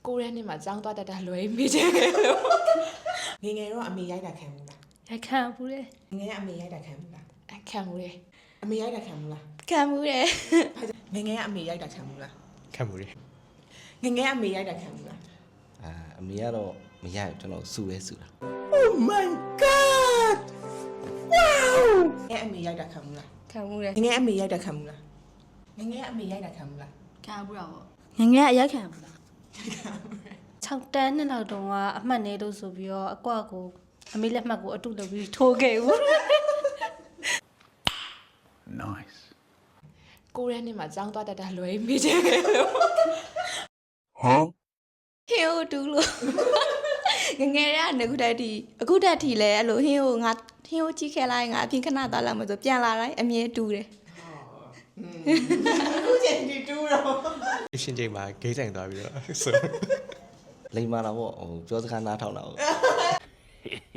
ကိုရဲနှစ်မှာចောင်းသွားတတ်တာလွယ်မိတယ်လို့ငငယ်တော့အမေရိုက်တာခံဘူးလားရိုက်ခံဘူးလေငငယ်ကအမေရိုက်တာခံဘူးလားခံဘူးတယ်အမေရိုက်တာခံဘူးလားခံဘူးတယ်ငငယ်ကအမေရိုက်တာခံဘူးလားခံဘူးလေငငယ်ကအမေရိုက်တာခံဘူးလားအမေကတော့မရဘူးကျွန်တော်စူတာ Oh my god wow ငငယ်အမေရိုက်တာခံဘူးလားခံဘူးတယ်ငငယ်အမေရိုက်တာခံဘူးလားငငယ်အမေရိုက်တာခံဘူးလားခံဘူးတော့ငငယ်အရိုက်ခံဘူးလား6တန်းနှစ်လောက်တုန်းကအမှတ်နေလို့ဆိုပြီးတော့အကွက်ကိုအမေလက်မှတ်ကိုအတုလုပ်ပြီးထိုးခဲ့ဘူး nice ကိုရဲနှစ်မှာចောင်းသွားတတ်တာလွယ်မိတယ်လို့ဟမ်ဟင်းကိုတူးလို့ငငယ်ရကနေအခုတက်ထီလဲအဲ့လိုဟင်းကိုကြီးခဲလိုက်ငါအပြင်ခဏသွားလာမှဆိုပြန်လာတိုင်းအမြဲတူးတယ်အခုချိန်ဒီတူးတော့အရှင်ချိန်မှာဂိမ်းဆိုင်သွားပြီးတော့ဆို လိမ္မာတော့ဟိုပြောစကားနားထောင်တာဟုတ်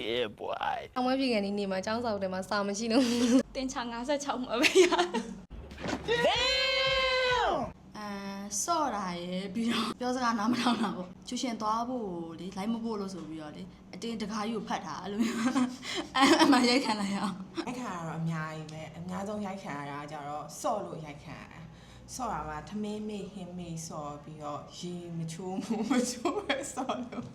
yeah boy အမွေးပြည်ကနေနေမှာចောင်းဆောင်တယ်မှာစာမရှိလို့တင်ချ56မှာပဲရဆော့တာရယ်ပြီးတော့ပြောစကားနားမထောင်တာပေါ့ကျူရှင်သွားဖို့လေလိုက်မဖို့လို့ဆိုပြီးတော့လေအတင်းတကားကြီးကိုဖတ်တာအဲ့လိုမျိုးအမှရိုက်ခံလိုက်အောင်ရိုက်ခံရတော့အများကြီးပဲအများဆုံးရိုက်ခံရတာကြတော့ဆော့လို့ရိုက်ခံရတာဆော့တာကထမင်းမေ့ဟင်းမေ့ဆော့ပြီးတော့ရေမချိုးမှုမချိုးပဲဆော့လို့